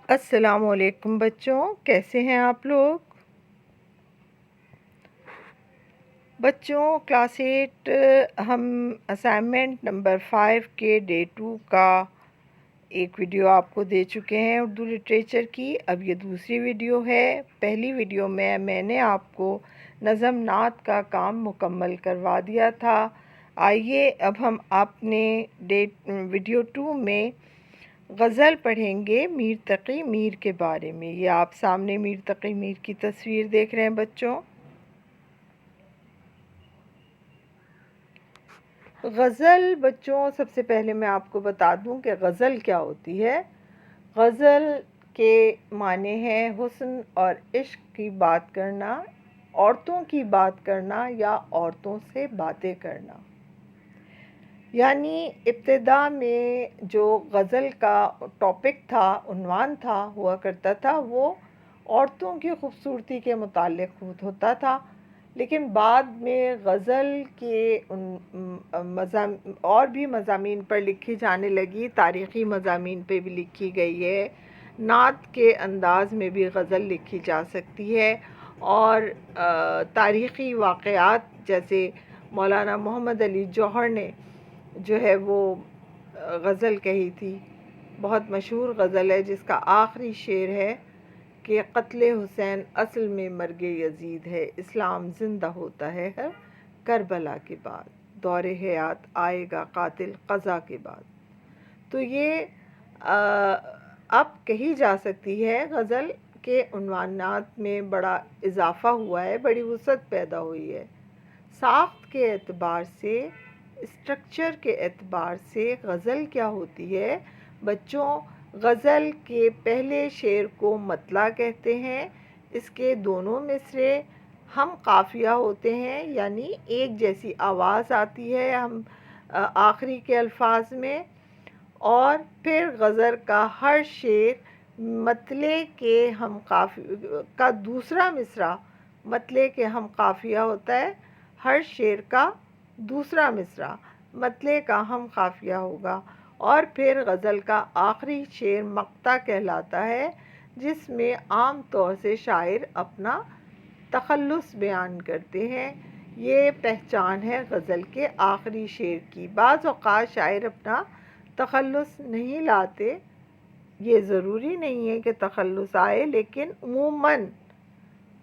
السلام علیکم بچوں، کیسے ہیں آپ لوگ؟ بچوں کلاس 8 ہم اسائنمنٹ نمبر 5 کے ڈے 2 کا ایک ویڈیو آپ کو دے چکے ہیں اردو لٹریچر کی۔ اب یہ دوسری ویڈیو ہے۔ پہلی ویڈیو میں نے آپ کو نظم نعت کا کام مکمل کروا دیا تھا۔ آئیے اب ہم اپنے ویڈیو 2 میں غزل پڑھیں گے میر تقی میر کے بارے میں۔ یہ آپ سامنے میر تقی میر کی تصویر دیکھ رہے ہیں بچوں۔ غزل بچوں، سب سے پہلے میں آپ کو بتا دوں کہ غزل کیا ہوتی ہے۔ غزل کے معنی ہیں حسن اور عشق کی بات کرنا، عورتوں کی بات کرنا یا عورتوں سے باتیں کرنا۔ یعنی ابتدا میں جو غزل کا ٹاپک تھا، عنوان تھا، ہوا کرتا تھا، وہ عورتوں کی خوبصورتی کے متعلق ہوتا تھا، لیکن بعد میں غزل کے اور بھی مضامین پر لکھی جانے لگی، تاریخی مضامین پہ بھی لکھی گئی ہے، نعت کے انداز میں بھی غزل لکھی جا سکتی ہے، اور تاریخی واقعات جیسے مولانا محمد علی جوہر نے جو ہے وہ غزل کہی تھی، بہت مشہور غزل ہے جس کا آخری شعر ہے کہ قتل حسین اصل میں مرگ یزید ہے، اسلام زندہ ہوتا ہے ہر کربلا کے بعد، دور حیات آئے گا قاتل قضا کے بعد۔ تو یہ اب کہی جا سکتی ہے غزل کے عنوانات میں بڑا اضافہ ہوا ہے، بڑی وسعت پیدا ہوئی ہے۔ ساخت کے اعتبار سے، اسٹرکچر کے اعتبار سے غزل کیا ہوتی ہے بچوں؟ غزل کے پہلے شعر کو مطلع کہتے ہیں، اس کے دونوں مصرے ہم قافیہ ہوتے ہیں، یعنی ایک جیسی آواز آتی ہے ہم آخری کے الفاظ میں، اور پھر غزل کا ہر شعر مطلع کے ہم کا دوسرا مصرع مطلع کے ہم قافیہ ہوتا ہے، ہر شعر کا دوسرا مصرع مطلع کا ہم قافیہ ہوگا، اور پھر غزل کا آخری شعر مقطع کہلاتا ہے، جس میں عام طور سے شاعر اپنا تخلص بیان کرتے ہیں۔ یہ پہچان ہے غزل کے آخری شعر کی۔ بعض اوقات شاعر اپنا تخلص نہیں لاتے، یہ ضروری نہیں ہے کہ تخلص آئے، لیکن عموماً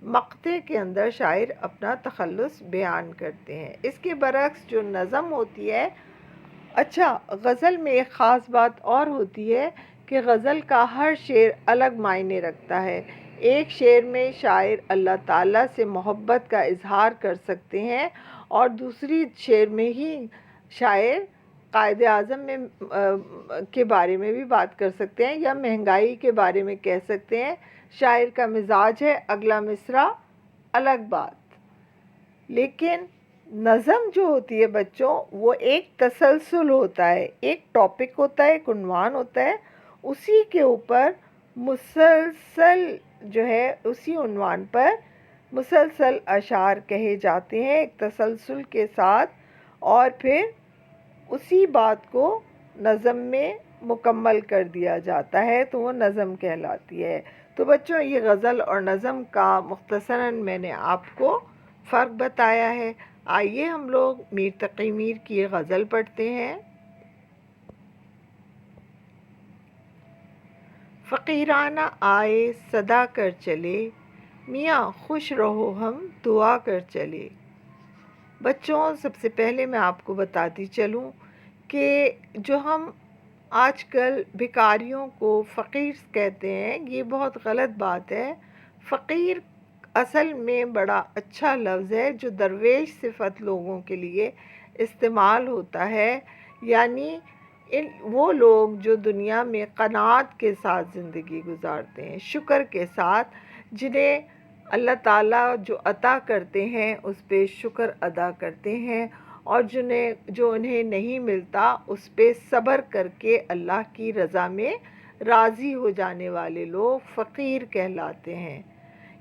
مقطع کے اندر شاعر اپنا تخلص بیان کرتے ہیں۔ اس کے برعکس جو نظم ہوتی ہے، اچھا غزل میں ایک خاص بات اور ہوتی ہے کہ غزل کا ہر شعر الگ معنی رکھتا ہے۔ ایک شعر میں شاعر اللہ تعالیٰ سے محبت کا اظہار کر سکتے ہیں، اور دوسری شعر میں ہی شاعر قائد اعظم کے بارے میں بھی بات کر سکتے ہیں، یا مہنگائی کے بارے میں کہہ سکتے ہیں۔ شاعر کا مزاج ہے اگلا مصرع الگ بات، لیکن نظم جو ہوتی ہے بچوں، وہ ایک تسلسل ہوتا ہے، ایک ٹاپک ہوتا ہے، ایک عنوان ہوتا ہے، اسی کے اوپر مسلسل جو ہے اسی عنوان پر مسلسل اشعار کہے جاتے ہیں ایک تسلسل کے ساتھ، اور پھر اسی بات کو نظم میں مکمل کر دیا جاتا ہے، تو وہ نظم کہلاتی ہے۔ تو بچوں یہ غزل اور نظم کا مختصراً میں نے آپ کو فرق بتایا ہے۔ آئیے ہم لوگ میر تقی میر کی غزل پڑھتے ہیں۔ فقیرانہ آئے صدا کر چلے، میاں خوش رہو ہم دعا کر چلے۔ بچوں سب سے پہلے میں آپ کو بتاتی چلوں کہ جو ہم آج کل بھکاریوں کو فقیر کہتے ہیں، یہ بہت غلط بات ہے۔ فقیر اصل میں بڑا اچھا لفظ ہے جو درویش صفت لوگوں کے لیے استعمال ہوتا ہے، یعنی وہ لوگ جو دنیا میں قناعت کے ساتھ زندگی گزارتے ہیں، شکر کے ساتھ، جنہیں اللہ تعالیٰ جو عطا کرتے ہیں اس پہ شکر ادا کرتے ہیں، اور جو انہیں نہیں ملتا اس پہ صبر کر کے اللہ کی رضا میں راضی ہو جانے والے لوگ فقیر کہلاتے ہیں۔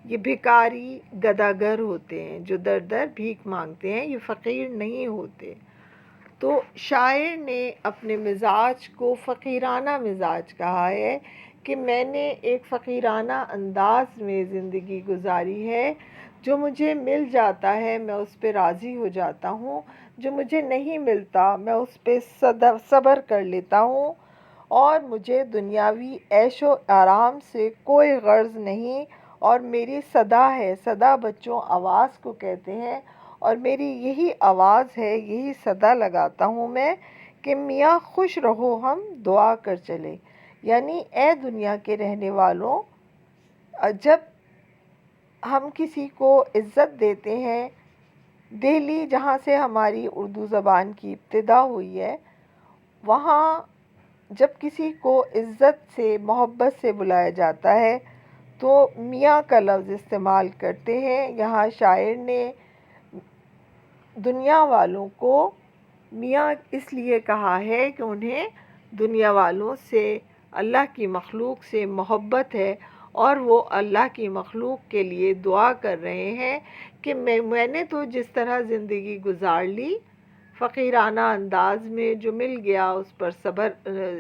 یہ بھکاری گداگر ہوتے ہیں جو در در بھیک مانگتے ہیں، یہ فقیر نہیں ہوتے۔ تو شاعر نے اپنے مزاج کو فقیرانہ مزاج کہا ہے کہ میں نے ایک فقیرانہ انداز میں زندگی گزاری ہے. جو مجھے مل جاتا ہے میں اس پہ راضی ہو جاتا ہوں، جو مجھے نہیں ملتا میں اس پہ صبر کر لیتا ہوں، اور مجھے دنیاوی عیش و آرام سے کوئی غرض نہیں. اور میری صدا ہے، صدا بچوں آواز کو کہتے ہیں، اور میری یہی آواز ہے، یہی صدا لگاتا ہوں میں کہ میاں خوش رہو ہم دعا کر چلے. یعنی اے دنیا کے رہنے والوں، جب ہم کسی کو عزت دیتے ہیں، دہلی جہاں سے ہماری اردو زبان کی ابتدا ہوئی ہے، وہاں جب کسی کو عزت سے محبت سے بلایا جاتا ہے تو میاں کا لفظ استعمال کرتے ہیں. یہاں شاعر نے دنیا والوں کو میاں اس لیے کہا ہے کہ انہیں دنیا والوں سے، اللہ کی مخلوق سے محبت ہے، اور وہ اللہ کی مخلوق کے لیے دعا کر رہے ہیں کہ میں نے تو جس طرح زندگی گزار لی، فقیرانہ انداز میں، جو مل گیا اس پر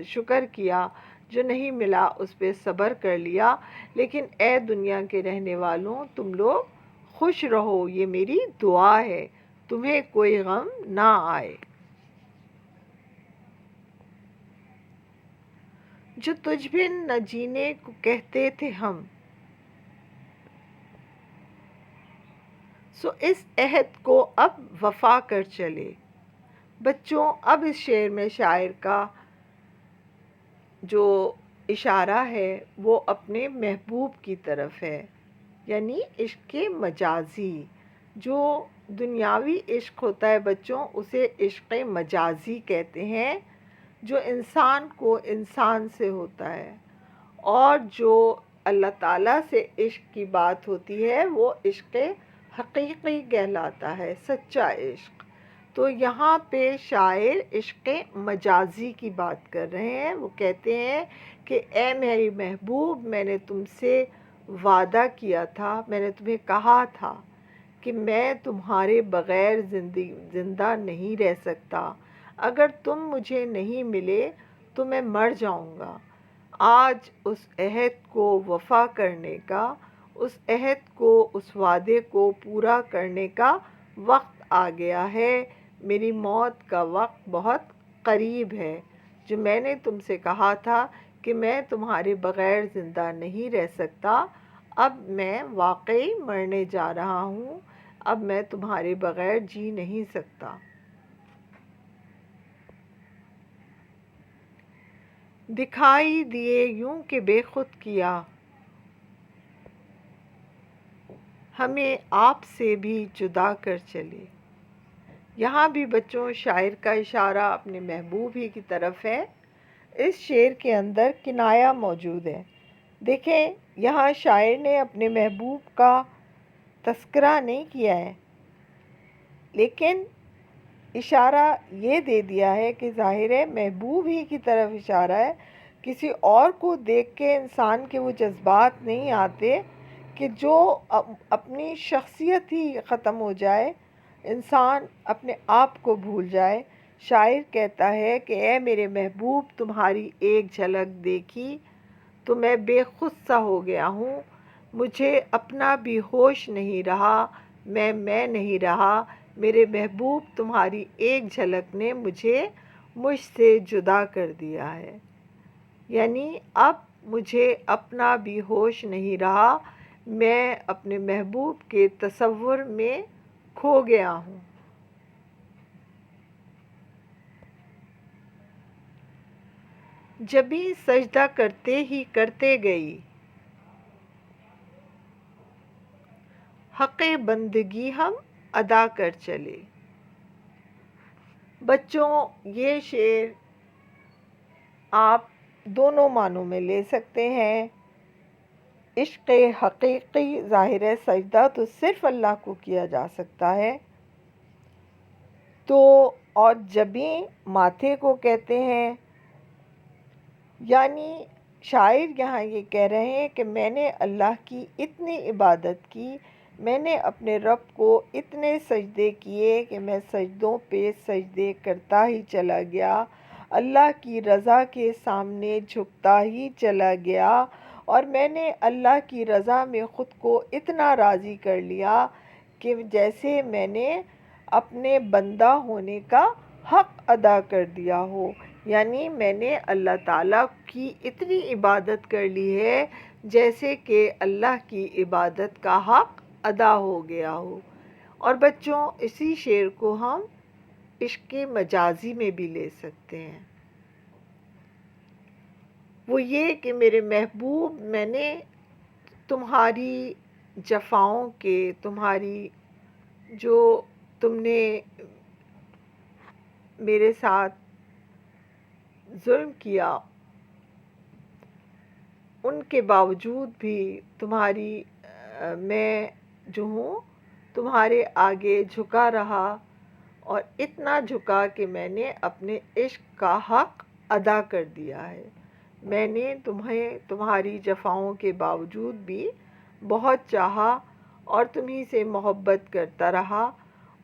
شکر کیا، جو نہیں ملا اس پہ صبر کر لیا، لیکن اے دنیا کے رہنے والوں تم لوگ خوش رہو، یہ میری دعا ہے، تمہیں کوئی غم نہ آئے. جو تجھ بن نہ جینے کو کہتے تھے ہم، سو اس عہد کو اب وفا کر چلے. بچوں اب اس شعر میں شاعر کا جو اشارہ ہے وہ اپنے محبوب کی طرف ہے، یعنی عشق مجازی. جو دنیاوی عشق ہوتا ہے بچوں، اسے عشق مجازی کہتے ہیں، جو انسان کو انسان سے ہوتا ہے. اور جو اللہ تعالیٰ سے عشق کی بات ہوتی ہے وہ عشق حقیقی کہلاتا ہے، سچا عشق. تو یہاں پہ شاعر عشق مجازی کی بات کر رہے ہیں. وہ کہتے ہیں کہ اے میری محبوب، میں نے تم سے وعدہ کیا تھا، میں نے تمہیں کہا تھا کہ میں تمہارے بغیر زندہ نہیں رہ سکتا، اگر تم مجھے نہیں ملے تو میں مر جاؤں گا. آج اس عہد کو وفا کرنے کا، اس عہد کو، اس وعدے کو پورا کرنے کا وقت آ گیا ہے. میری موت کا وقت بہت قریب ہے. جو میں نے تم سے کہا تھا کہ میں تمہارے بغیر زندہ نہیں رہ سکتا، اب میں واقعی مرنے جا رہا ہوں، اب میں تمہارے بغیر جی نہیں سکتا. دکھائی دیے یوں کہ بے خود کیا، ہمیں آپ سے بھی جدا کر چلے. یہاں بھی بچوں شاعر کا اشارہ اپنے محبوب ہی کی طرف ہے. اس شعر کے اندر کنایا موجود ہے. دیکھیں یہاں شاعر نے اپنے محبوب کا تذکرہ نہیں کیا ہے، لیکن اشارہ یہ دے دیا ہے کہ ظاہر ہے محبوب ہی کی طرف اشارہ ہے. کسی اور کو دیکھ کے انسان کے وہ جذبات نہیں آتے کہ جو اپنی شخصیت ہی ختم ہو جائے، انسان اپنے آپ کو بھول جائے. شاعر کہتا ہے کہ اے میرے محبوب، تمہاری ایک جھلک دیکھی تو میں بے خود سا ہو گیا ہوں، مجھے اپنا بھی ہوش نہیں رہا، میں نہیں رہا. میرے محبوب تمہاری ایک جھلک نے مجھ سے جدا کر دیا ہے. یعنی اب مجھے اپنا بھی ہوش نہیں رہا، میں اپنے محبوب کے تصور میں کھو گیا ہوں. جبھی سجدہ کرتے ہی کرتے گئی، حق بندگی ہم ادا کر چلے. بچوں یہ شعر آپ دونوں معنوں میں لے سکتے ہیں. عشق حقیقی، ظاہر ہے سجدہ تو صرف اللہ کو کیا جا سکتا ہے، تو اور جبیں ماتھے کو کہتے ہیں. یعنی شاعر یہاں یہ کہہ رہے ہیں کہ میں نے اللہ کی اتنی عبادت کی، میں نے اپنے رب کو اتنے سجدے کیے کہ میں سجدوں پہ سجدے کرتا ہی چلا گیا. اللہ کی رضا کے سامنے جھکتا ہی چلا گیا، اور میں نے اللہ کی رضا میں خود کو اتنا راضی کر لیا کہ جیسے میں نے اپنے بندہ ہونے کا حق ادا کر دیا ہو، یعنی میں نے اللہ تعالیٰ کی اتنی عبادت کر لی ہے جیسے کہ اللہ کی عبادت کا حق ادا ہو گیا ہو۔ اور بچوں، اسی شعر کو ہم عشق مجازی میں بھی لے سکتے ہیں۔ وہ یہ کہ میرے محبوب، میں نے تمہاری جفاؤں کے، تمہاری جو تم نے میرے ساتھ ظلم کیا، ان کے باوجود بھی میں جو ہوں تمہارے آگے جھکا رہا، اور اتنا جھکا کہ میں نے اپنے عشق کا حق ادا کر دیا ہے۔ میں نے تمہاری جفاؤں کے باوجود بھی بہت چاہا، اور تمہیں سے محبت کرتا رہا،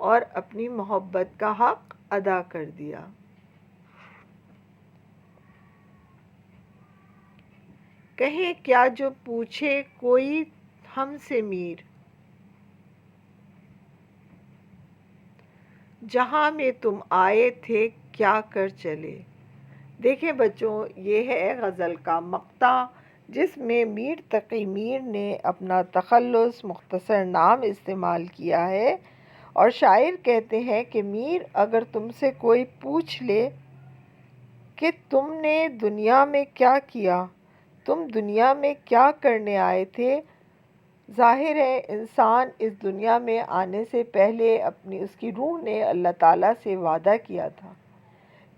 اور اپنی محبت کا حق ادا کر دیا۔ کہے کیا جو پوچھے کوئی ہم سے میر، جہاں میں تم آئے تھے کیا کر چلے۔ دیکھیں بچوں، یہ ہے غزل کا مقطع جس میں میر تقی میر نے اپنا تخلص مختصر نام استعمال کیا ہے، اور شاعر کہتے ہیں کہ میر، اگر تم سے کوئی پوچھ لے کہ تم نے دنیا میں کیا کیا، تم دنیا میں کیا کرنے آئے تھے، ظاہر ہے انسان اس دنیا میں آنے سے پہلے اس کی روح نے اللہ تعالیٰ سے وعدہ کیا تھا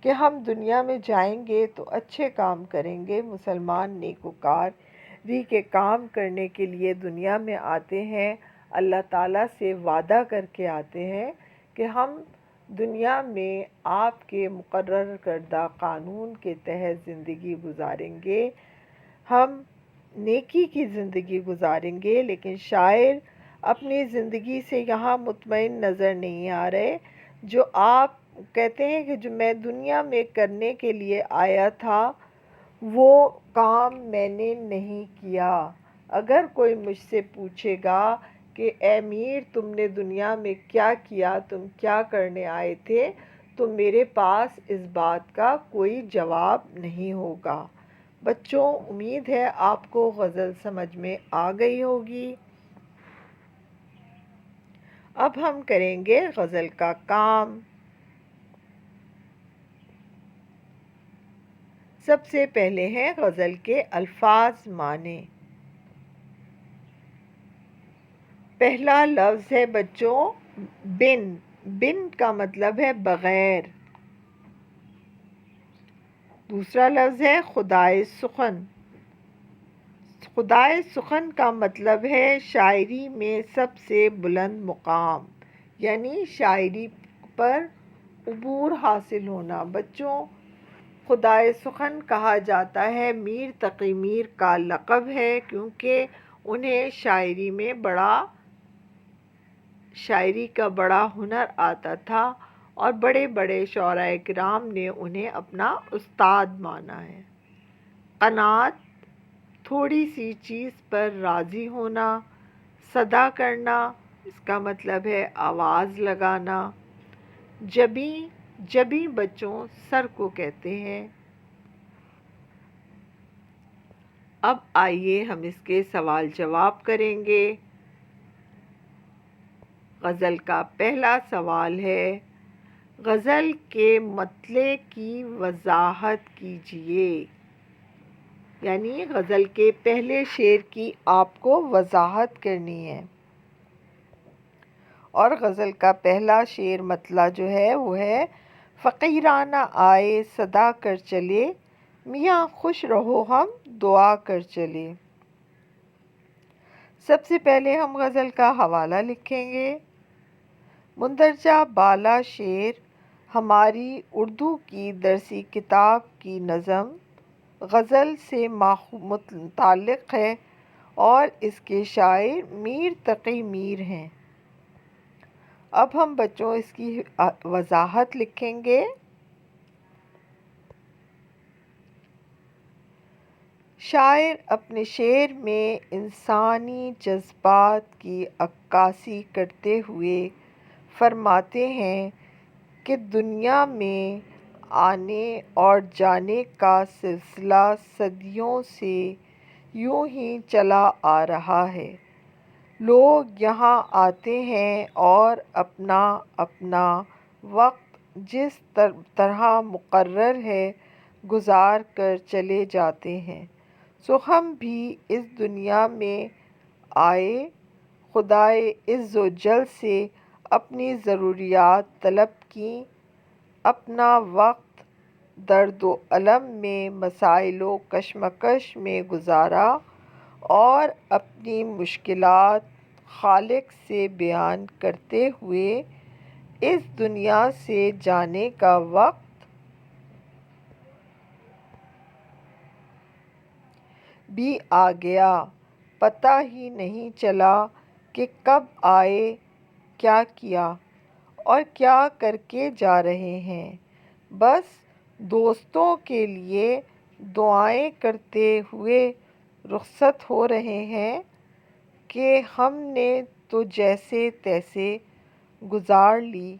کہ ہم دنیا میں جائیں گے تو اچھے کام کریں گے۔ مسلمان نیکوکاری کے کام کرنے کے لیے دنیا میں آتے ہیں، اللہ تعالیٰ سے وعدہ کر کے آتے ہیں کہ ہم دنیا میں آپ کے مقرر کردہ قانون کے تحت زندگی گزاریں گے، ہم نیکی کی زندگی گزاریں گے۔ لیکن شاعر اپنی زندگی سے یہاں مطمئن نظر نہیں آ رہے۔ جو آپ کہتے ہیں کہ جو میں دنیا میں کرنے کے لیے آیا تھا وہ کام میں نے نہیں کیا۔ اگر کوئی مجھ سے پوچھے گا کہ اے میر، تم نے دنیا میں کیا کیا، تم کیا کرنے آئے تھے، تو میرے پاس اس بات کا کوئی جواب نہیں ہوگا۔ بچوں، امید ہے آپ کو غزل سمجھ میں آ گئی ہوگی۔ اب ہم کریں گے غزل کا کام۔ سب سے پہلے ہیں غزل کے الفاظ معنی۔ پہلا لفظ ہے بچوں بن۔ بن کا مطلب ہے بغیر۔ دوسرا لفظ ہے خدائے سخن۔ خدائے سخن کا مطلب ہے شاعری میں سب سے بلند مقام، یعنی شاعری پر عبور حاصل ہونا۔ بچوں، خدائے سخن کہا جاتا ہے میر تقی میر کا لقب ہے، کیونکہ انہیں شاعری کا بڑا ہنر آتا تھا، اور بڑے بڑے شعراء کرام نے انہیں اپنا استاد مانا ہے۔ قناعت، تھوڑی سی چیز پر راضی ہونا۔ صدا کرنا، اس کا مطلب ہے آواز لگانا۔ جبیں، جبیں بچوں سر کو کہتے ہیں۔ اب آئیے ہم اس کے سوال جواب کریں گے۔ غزل کا پہلا سوال ہے، غزل کے مطلع کی وضاحت کیجیے۔ یعنی غزل کے پہلے شعر کی آپ کو وضاحت کرنی ہے، اور غزل کا پہلا شعر مطلع جو ہے وہ ہے، فقیرانہ آئے صدا کر چلے، میاں خوش رہو ہم دعا کر چلے۔ سب سے پہلے ہم غزل کا حوالہ لکھیں گے۔ مندرجہ بالا شعر ہماری اردو کی درسی کتاب کی نظم غزل سے متعلق ہے، اور اس کے شاعر میر تقی میر ہیں۔ اب ہم بچوں اس کی وضاحت لکھیں گے۔ شاعر اپنے شعر میں انسانی جذبات کی عکاسی کرتے ہوئے فرماتے ہیں کہ دنیا میں آنے اور جانے کا سلسلہ صدیوں سے یوں ہی چلا آ رہا ہے۔ لوگ یہاں آتے ہیں اور اپنا اپنا وقت جس طرح مقرر ہے گزار کر چلے جاتے ہیں۔ سو ہم بھی اس دنیا میں آئے خدائے عز و جل سے اپنی ضروریات طلب کیں، اپنا وقت درد و الم میں، مسائل و کشمکش میں گزارا اور اپنی مشکلات خالق سے بیان کرتے ہوئے اس دنیا سے جانے کا وقت بھی آ گیا۔ پتہ ہی نہیں چلا کہ کب آئے، کیا کیا اور کیا کر کے جا رہے ہیں۔ بس دوستوں کے لیے دعائیں کرتے ہوئے رخصت ہو رہے ہیں کہ ہم نے تو جیسے تیسے گزار لی،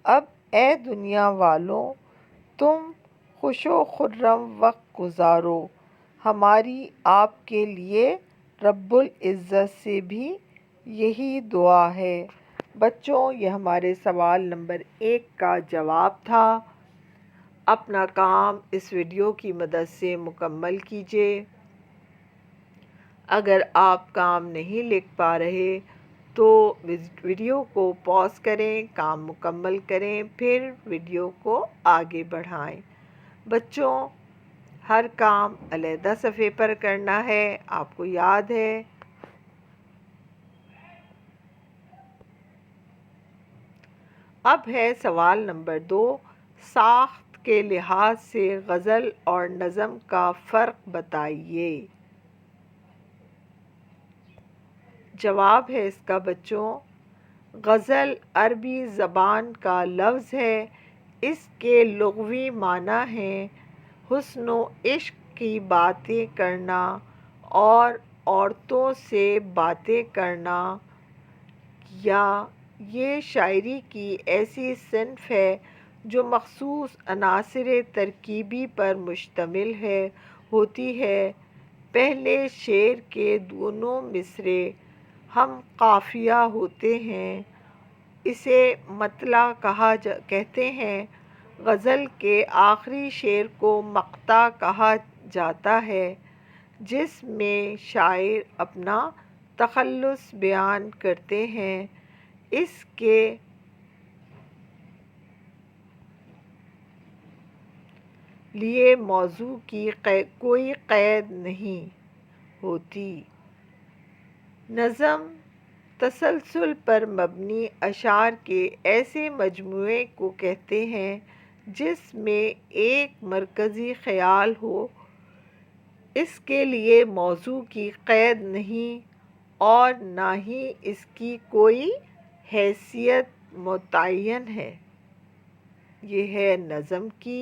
اب اے دنیا والوں تم خوش و خرم وقت گزارو۔ ہماری آپ کے لیے رب العزت سے بھی یہی دعا ہے۔ بچوں، یہ ہمارے سوال نمبر 1 کا جواب تھا۔ اپنا کام اس ویڈیو کی مدد سے مکمل کیجیے۔ اگر آپ کام نہیں لکھ پا رہے تو ویڈیو کو پاز کریں، کام مکمل کریں، پھر ویڈیو کو آگے بڑھائیں۔ بچوں، ہر کام علیحدہ صفحے پر کرنا ہے، آپ کو یاد ہے۔ اب ہے سوال نمبر 2، ساخت کے لحاظ سے غزل اور نظم کا فرق بتائیے۔ جواب ہے اس کا بچوں، غزل عربی زبان کا لفظ ہے۔ اس کے لغوی معنی ہیں حسن و عشق کی باتیں کرنا اور عورتوں سے باتیں کرنا، یا یہ شاعری کی ایسی صنف ہے جو مخصوص عناصر ترکیبی پر مشتمل ہوتی ہے۔ پہلے شعر کے دونوں مصرعے ہم قافیہ ہوتے ہیں، اسے مطلع کہتے ہیں۔ غزل کے آخری شعر کو مقطع کہا جاتا ہے، جس میں شاعر اپنا تخلص بیان کرتے ہیں۔ اس کے لیے موضوع کی کوئی قید نہیں ہوتی۔ نظم تسلسل پر مبنی اشعار کے ایسے مجموعے کو کہتے ہیں جس میں ایک مرکزی خیال ہو۔ اس کے لیے موضوع کی قید نہیں اور نہ ہی اس کی کوئی حیثیت متعین ہے۔ یہ ہے نظم کی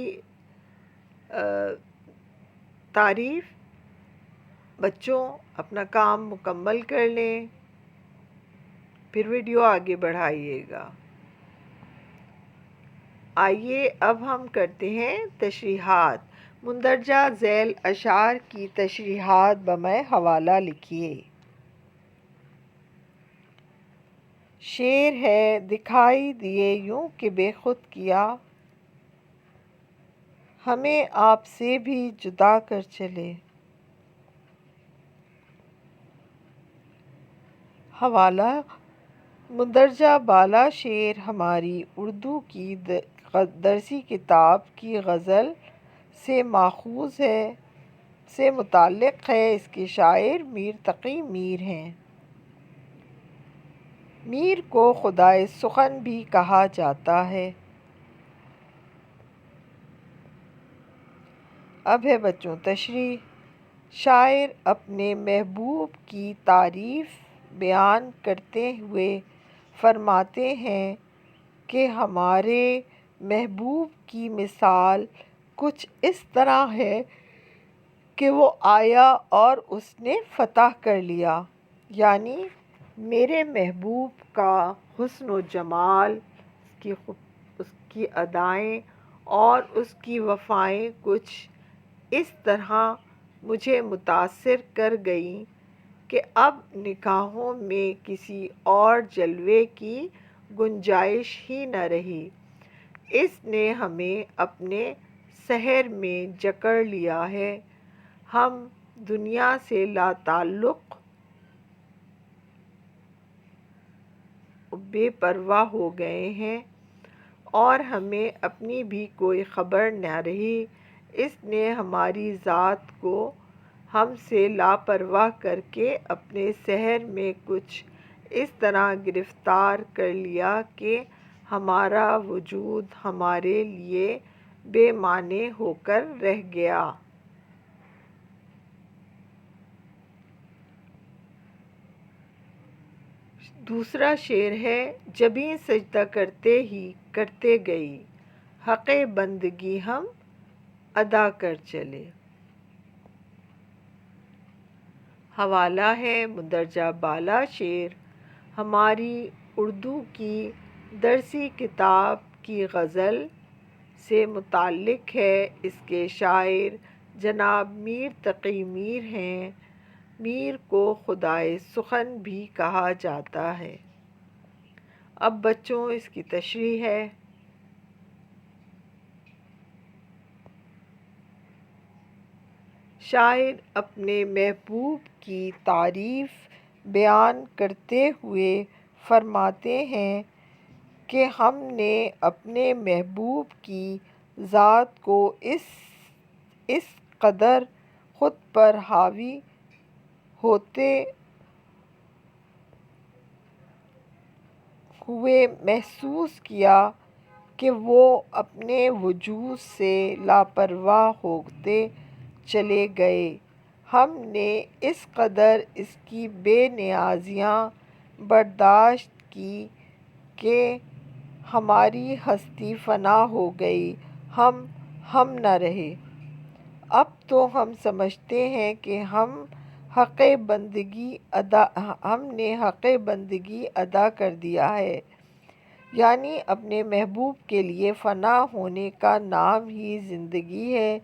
تعریف۔ بچوں، اپنا کام مکمل کر لیں، پھر ویڈیو آگے بڑھائیے گا۔ آئیے اب ہم کرتے ہیں تشریحات۔ مندرجہ ذیل اشعار کی تشریحات بمِ حوالہ لکھیے۔ شعر ہے، دکھائی دیے یوں کہ بے خود کیا، ہمیں آپ سے بھی جدا کر چلے۔ حوالہ: مندرجہ بالا شعر ہماری اردو کی درسی کتاب کی غزل سے ماخوذ ہے، سے متعلق ہے۔ اس کے شاعر میر تقی میر ہیں۔ میر کو خدائے سخن بھی کہا جاتا ہے۔ اب ہے بچوں تشریح۔ شاعر اپنے محبوب کی تعریف بیان کرتے ہوئے فرماتے ہیں کہ ہمارے محبوب کی مثال کچھ اس طرح ہے کہ وہ آیا اور اس نے فتح کر لیا، یعنی میرے محبوب کا حسن و جمال، اس کی ادائیں اور اس کی وفائیں کچھ اس طرح مجھے متاثر کر گئیں کہ اب نگاہوں میں کسی اور جلوے کی گنجائش ہی نہ رہی۔ اس نے ہمیں اپنے سحر میں جکڑ لیا ہے، ہم دنیا سے لا تعلق بے پرواہ ہو گئے ہیں اور ہمیں اپنی بھی کوئی خبر نہ رہی۔ اس نے ہماری ذات کو ہم سے لاپرواہ کر کے اپنے سحر میں کچھ اس طرح گرفتار کر لیا کہ ہمارا وجود ہمارے لیے بے معنی ہو کر رہ گیا۔ دوسرا شعر ہے: جبیں سجدہ کرتے ہی کرتے گئی، حق بندگی ہم ادا کر چلے۔ حوالہ ہے مندرجہ بالا شعر ہماری اردو کی درسی کتاب کی غزل سے متعلق ہے۔ اس کے شاعر جناب میر تقی میر ہیں۔ میر کو خدائے سخن بھی کہا جاتا ہے۔ اب بچوں اس کی تشریح ہے۔ شاعر اپنے محبوب کی تعریف بیان کرتے ہوئے فرماتے ہیں کہ ہم نے اپنے محبوب کی ذات کو اس قدر خود پر حاوی ہوتے ہوئے محسوس کیا کہ وہ اپنے وجود سے لاپرواہ ہوتے چلے گئے۔ ہم نے اس قدر اس کی بے نیازیاں برداشت کی کہ ہماری ہستی فنا ہو گئی، ہم نہ رہے۔ اب تو ہم سمجھتے ہیں کہ ہم نے حق بندگی ادا کر دیا ہے، یعنی اپنے محبوب کے لیے فنا ہونے کا نام ہی زندگی ہے۔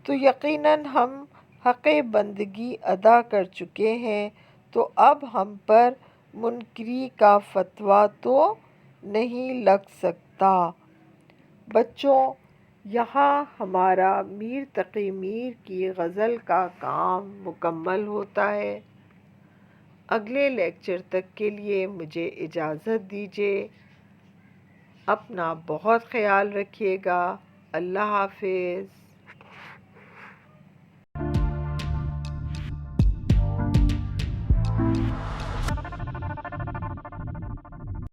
تو یقیناً ہم حق بندگی ادا کر چکے ہیں، تو اب ہم پر منکری کا فتویٰ تو نہیں لگ سکتا۔ بچوں، یہاں ہمارا میر تقی میر کی غزل کا کام مکمل ہوتا ہے۔ اگلے لیکچر تک کے لیے مجھے اجازت دیجیے۔ اپنا بہت خیال رکھیے گا۔ اللہ حافظ۔